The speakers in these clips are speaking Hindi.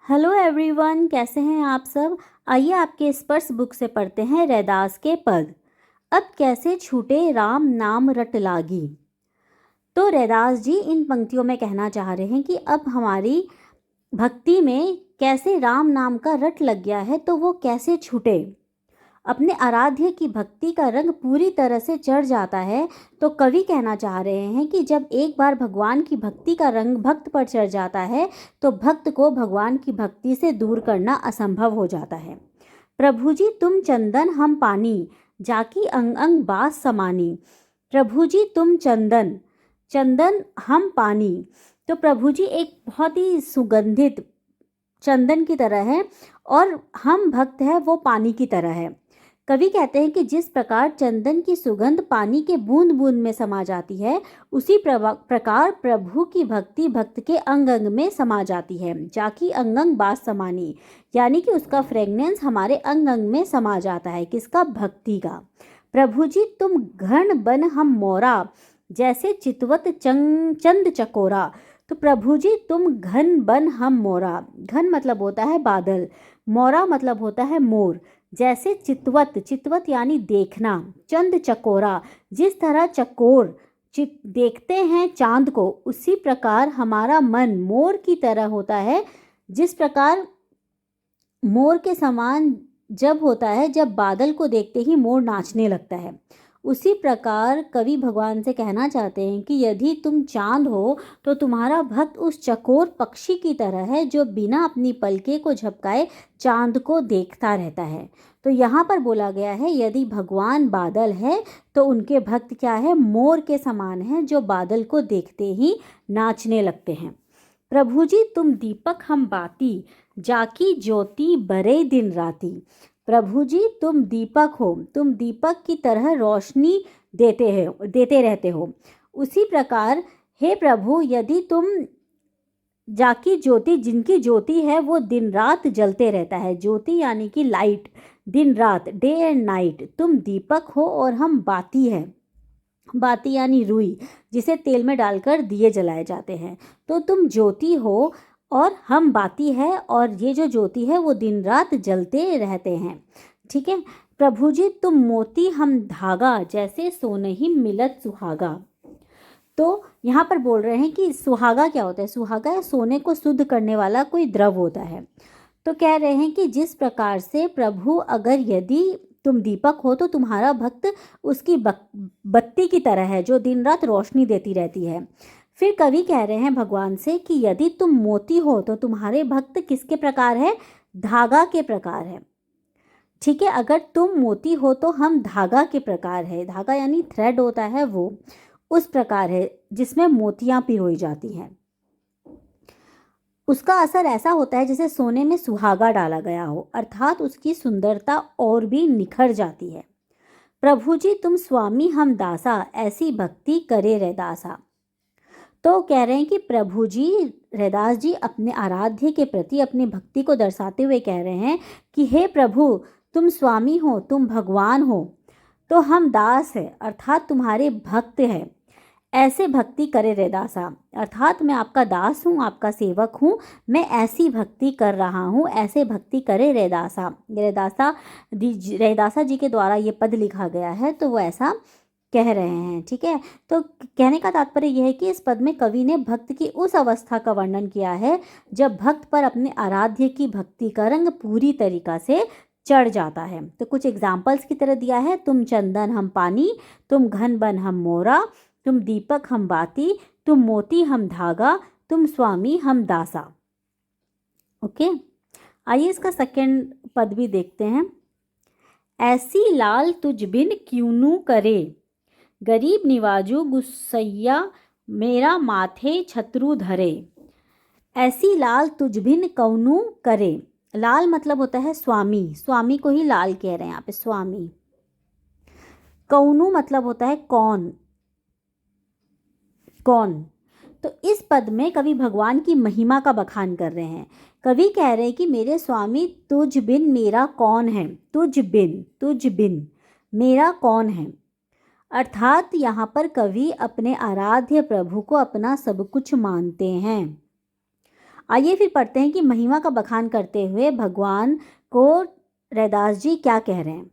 हेलो एवरीवन, कैसे हैं आप सब। आइए आपके स्पर्श बुक से पढ़ते हैं रैदास के पद। अब कैसे छूटे राम नाम रट लागी। तो रैदास जी इन पंक्तियों में कहना चाह रहे हैं कि अब हमारी भक्ति में कैसे राम नाम का रट लग गया है, तो वो कैसे छूटे। अपने आराध्य की भक्ति का रंग पूरी तरह से चढ़ जाता है। तो कवि कहना चाह रहे हैं कि जब एक बार भगवान की भक्ति का रंग भक्त पर चढ़ जाता है तो भक्त को भगवान की भक्ति से दूर करना असंभव हो जाता है। प्रभु जी तुम चंदन हम पानी, जाकी अंग अंग बास समानी। प्रभु जी तुम चंदन, चंदन हम पानी। तो प्रभु जी एक बहुत ही सुगंधित चंदन की तरह है और हम भक्त है वो पानी की तरह है। कवि कहते हैं कि जिस प्रकार चंदन की सुगंध पानी के बूंद बूंद में समा जाती है, उसी प्रकार प्रभु की भक्ति भक्त के अंग अंग में समा जाती है। जाकी अंग अंग बास समानी, यानी कि उसका फ्रेगनेंस हमारे अंग अंग में समा जाता है। किसका? भक्ति का। प्रभु जी तुम घन बन हम मोरा, जैसे चितवत चंद चकोरा। तो प्रभु जी तुम घन बन हम मोरा। घन मतलब होता है बादल, मोरा मतलब होता है मोर। जैसे चितवत, चितवत यानी देखना, चंद चकोरा जिस तरह चकोर देखते हैं चांद को, उसी प्रकार हमारा मन मोर की तरह होता है। जिस प्रकार मोर के समान जब होता है जब बादल को देखते ही मोर नाचने लगता है, उसी प्रकार कवि भगवान से कहना चाहते हैं कि यदि तुम चांद हो तो तुम्हारा भक्त उस चकोर पक्षी की तरह है जो बिना अपनी पलके को झपकाए चांद को देखता रहता है। तो यहाँ पर बोला गया है यदि भगवान बादल है तो उनके भक्त क्या है? मोर के समान है जो बादल को देखते ही नाचने लगते हैं। प्रभु जी तुम दीपक हम बाती, जाकी ज्योति बरे दिन राती। प्रभु जी तुम दीपक हो, तुम दीपक की तरह रोशनी देते रहते हो। उसी प्रकार हे प्रभु यदि तुम जाकी ज्योति, जिनकी ज्योति है वो दिन रात जलते रहता है। ज्योति यानी कि लाइट, दिन रात, डे एंड नाइट। तुम दीपक हो और हम बाती है। बाती यानी रुई, जिसे तेल में डालकर दिए जलाए जाते हैं। तो तुम ज्योति हो और हम बाती है, और ये जो ज्योति है वो दिन रात जलते रहते हैं। ठीक है। प्रभु जी तुम मोती हम धागा, जैसे सोने ही मिलत सुहागा। तो यहाँ पर बोल रहे हैं कि सुहागा क्या होता है? सुहागा है सोने को शुद्ध करने वाला कोई द्रव होता है। तो कह रहे हैं कि जिस प्रकार से प्रभु, अगर यदि तुम दीपक हो तो तुम्हारा भक्त उसकी बत्ती की तरह है जो दिन रात रोशनी देती रहती है। फिर कवि कह रहे हैं भगवान से कि यदि तुम मोती हो तो तुम्हारे भक्त किसके प्रकार है? धागा के प्रकार है। ठीक है। अगर तुम मोती हो तो हम धागा के प्रकार है। धागा यानी थ्रेड होता है, वो उस प्रकार है जिसमें मोतियां पिरोई जाती हैं। उसका असर ऐसा होता है जैसे सोने में सुहागा डाला गया हो, अर्थात उसकी सुंदरता और भी निखर जाती है। प्रभु जी तुम स्वामी हम दासा, ऐसी भक्ति करे रैदासा। तो कह रहे हैं कि प्रभु जी, रैदास जी अपने आराध्य के प्रति अपनी भक्ति को दर्शाते हुए कह रहे हैं कि हे प्रभु तुम स्वामी हो, तुम भगवान हो, तो हम दास है अर्थात तुम्हारे भक्त हैं। ऐसे भक्ति करे रैदासा, अर्थात मैं आपका दास हूँ, आपका सेवक हूँ, मैं ऐसी भक्ति कर रहा हूँ। ऐसे भक्ति करे रैदासा। रैदासा जी के द्वारा ये पद लिखा गया है, तो वो ऐसा कह रहे हैं। ठीक है। तो कहने का तात्पर्य यह है कि इस पद में कवि ने भक्त की उस अवस्था का वर्णन किया है जब भक्त पर अपने आराध्य की भक्ति का रंग पूरी तरीका से चढ़ जाता है। तो कुछ एग्जाम्पल्स की तरह दिया है, तुम चंदन हम पानी, तुम घन बन हम मोरा, तुम दीपक हम बाती, तुम मोती हम धागा, तुम स्वामी हम दासा। ओके। आइए इसका सेकंड पद भी देखते हैं। ऐसी लाल तुझ बिन क्यूनू करे, गरीब निवाजू गुस्सैया मेरा माथे छत्रु धरे। ऐसी लाल तुझ बिन कौनू करे। लाल मतलब होता है स्वामी, स्वामी को ही लाल कह रहे हैं यहाँ पे, स्वामी। कौनू मतलब होता है कौन, कौन। तो इस पद में कवि भगवान की महिमा का बखान कर रहे हैं। कवि कह रहे हैं कि मेरे स्वामी तुझ बिन मेरा कौन है, तुझ बिन मेरा कौन है। अर्थात यहाँ पर कवि अपने आराध्य प्रभु को अपना सब कुछ मानते हैं। आइए फिर पढ़ते हैं कि महिमा का बखान करते हुए भगवान को रैदास जी क्या कह रहे हैं।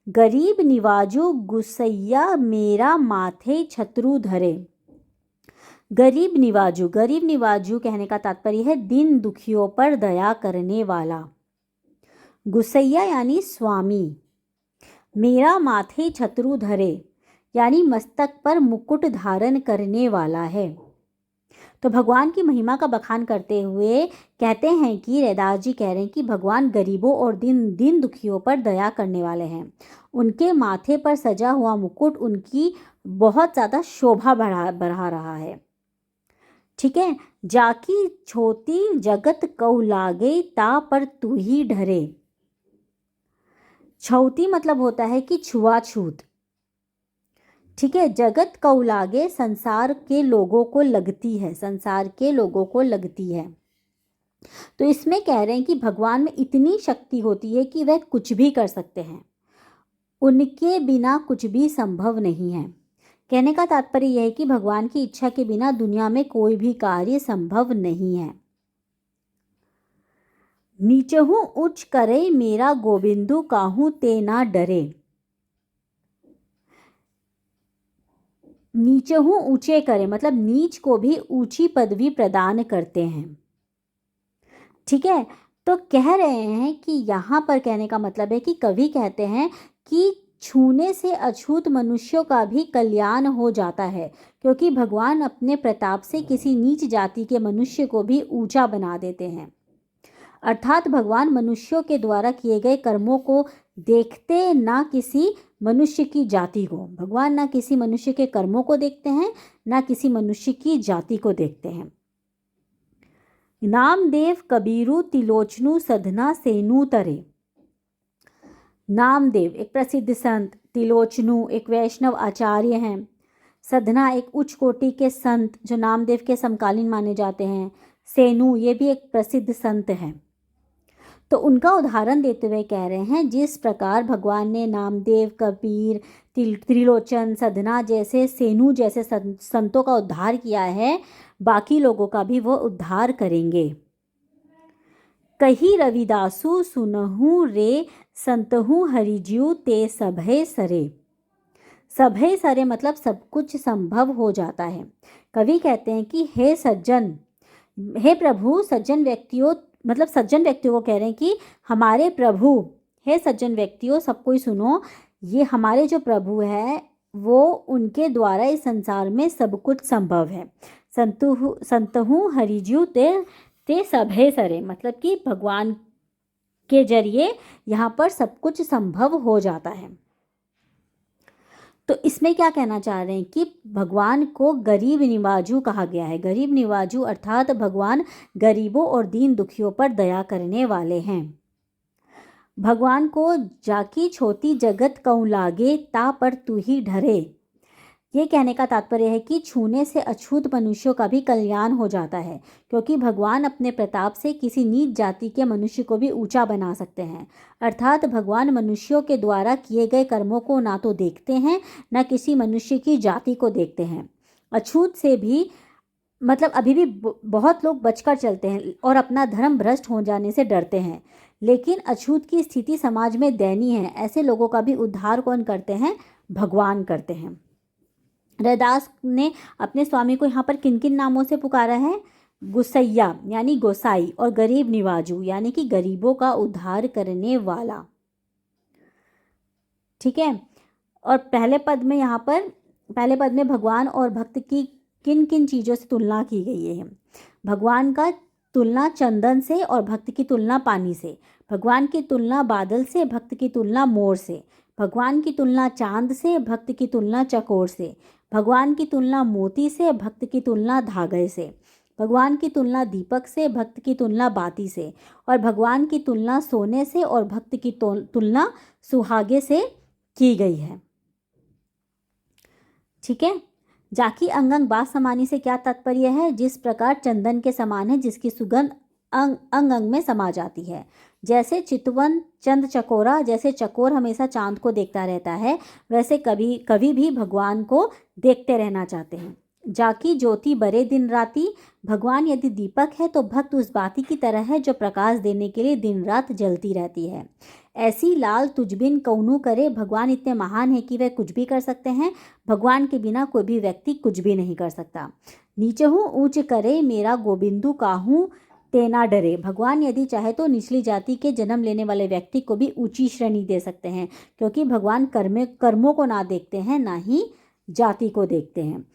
गरीब निवाजू गुस्सैया मेरा माथे छत्रु धरे। गरीब निवाजू कहने का तात्पर्य है दीन दुखियों पर दया करने वाला। गुस्सैया यानी स्वामी। मेरा माथे छत्रु धरे यानी मस्तक पर मुकुट धारण करने वाला है। तो भगवान की महिमा का बखान करते हुए कहते हैं कि रैदास जी कह रहे हैं कि भगवान गरीबों और दीन दुखियों पर दया करने वाले हैं। उनके माथे पर सजा हुआ मुकुट उनकी बहुत ज़्यादा शोभा बढ़ा रहा है। ठीक है। जाकी छोटी जगत कऊ लागे ता पर तू ही ढरे। छौती मतलब होता है कि छुआछूत। ठीक है। जगत कऊ लागे संसार के लोगों को लगती है, संसार के लोगों को लगती है। तो इसमें कह रहे हैं कि भगवान में इतनी शक्ति होती है कि वह कुछ भी कर सकते हैं, उनके बिना कुछ भी संभव नहीं है। कहने का तात्पर्य यह है कि भगवान की इच्छा के बिना दुनिया में कोई भी कार्य संभव नहीं है। नीचहु उच्च करे मेरा गोविंदु काहू ते ना डरे। नीचहु ऊंचे करे मतलब नीच को भी ऊंची पदवी प्रदान करते हैं। ठीक है। तो कह रहे हैं कि यहाँ पर कहने का मतलब है कि कवि कहते हैं कि छूने से अछूत मनुष्यों का भी कल्याण हो जाता है, क्योंकि भगवान अपने प्रताप से किसी नीच जाति के मनुष्य को भी ऊंचा बना देते हैं। अर्थात भगवान मनुष्यों के द्वारा किए गए कर्मों को देखते, ना किसी मनुष्य की जाति को। भगवान ना किसी मनुष्य के कर्मों को देखते हैं, ना किसी मनुष्य की जाति को देखते हैं। नामदेव कबीरू तिलोचनु सधना सेनु तरे। नामदेव एक प्रसिद्ध संत, तिलोचनु एक वैष्णव आचार्य हैं, सधना एक उच्च कोटि के संत जो नामदेव के समकालीन माने जाते हैं, सेनु ये भी एक प्रसिद्ध संत हैं। तो उनका उदाहरण देते हुए कह रहे हैं जिस प्रकार भगवान ने नामदेव, कबीर, त्रिलोचन, सधना जैसे, सेनु जैसे संतों का उद्धार किया है, बाकी लोगों का भी वो उद्धार करेंगे। कही रविदासु सुनहु रे संतहु हरिज्यू ते सभे सरे। सभे सरे मतलब सब कुछ संभव हो जाता है। कवि कहते हैं कि हे सज्जन, हे प्रभु, सज्जन व्यक्तियों मतलब सज्जन व्यक्तियों को कह रहे हैं कि हमारे प्रभु, हे सज्जन व्यक्तियों सब कोई सुनो, ये हमारे जो प्रभु है वो उनके द्वारा इस संसार में सब कुछ संभव है। संतहु हरिज्यू ते सभे सरे मतलब कि भगवान के जरिए यहाँ पर सब कुछ संभव हो जाता है। तो इसमें क्या कहना चाह रहे हैं कि भगवान को गरीब निवाजू कहा गया है। गरीब निवाजू अर्थात भगवान गरीबों और दीन दुखियों पर दया करने वाले हैं। भगवान को जाकी छोटी जगत कऊ लागे ता पर तू ही ढरे। ये कहने का तात्पर्य है कि छूने से अछूत मनुष्यों का भी कल्याण हो जाता है, क्योंकि भगवान अपने प्रताप से किसी नीच जाति के मनुष्य को भी ऊंचा बना सकते हैं। अर्थात भगवान मनुष्यों के द्वारा किए गए कर्मों को ना तो देखते हैं, ना किसी मनुष्य की जाति को देखते हैं। अछूत से भी मतलब अभी भी बहुत लोग बचकर चलते हैं और अपना धर्म भ्रष्ट हो जाने से डरते हैं, लेकिन अछूत की स्थिति समाज में दयनीय है। ऐसे लोगों का भी उद्धार कौन करते हैं? भगवान करते हैं। रैदास ने अपने स्वामी को यहाँ पर किन किन नामों से पुकारा है? गुस्सैया यानी गोसाई, और गरीब निवाजू यानी कि गरीबों का उद्धार करने वाला। ठीक है। और पहले पद में भगवान और भक्त की किन किन चीज़ों से तुलना की गई है? भगवान का तुलना चंदन से और भक्त की तुलना पानी से। भगवान की तुलना बादल से, भक्त की तुलना मोर से। भगवान की तुलना चांद से, भक्त की तुलना चकोर से। भगवान की तुलना मोती से, भक्त की तुलना धागे से। भगवान की तुलना दीपक से, भक्त की तुलना बाती से। और भगवान की तुलना सोने से और भक्त की तुलना सुहागे से की गई है। ठीक है। जाकी अंग अंग बास समानी से क्या तात्पर्य है? जिस प्रकार चंदन के समान है, जिसकी सुगंध अंग अंग में समा जाती है। जैसे चितवन चंद चकोरा, जैसे चकोर हमेशा चांद को देखता रहता है, वैसे कभी भी भगवान को देखते रहना चाहते हैं। जाकी ज्योति बरे दिन राती। भगवान यदि दीपक है तो भक्त उस बाती की तरह है जो प्रकाश देने के लिए दिन रात जलती रहती है। ऐसी लाल तुझबिन कौनू करे। भगवान इतने महान है कि वह कुछ भी कर सकते हैं। भगवान के बिना कोई भी व्यक्ति कुछ भी नहीं कर सकता। नीचे हूँ ऊंच करे मेरा गोबिंदु काहूँ तेना डरे। भगवान यदि चाहे तो निचली जाति के जन्म लेने वाले व्यक्ति को भी ऊंची श्रेणी दे सकते हैं, क्योंकि भगवान कर्मों को ना देखते हैं, ना ही जाति को देखते हैं।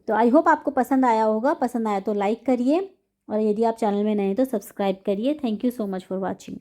तो आई होप आपको पसंद आया होगा। पसंद आया तो लाइक करिए और यदि आप चैनल में नए हैं तो सब्सक्राइब करिए। Thank you so much for watching.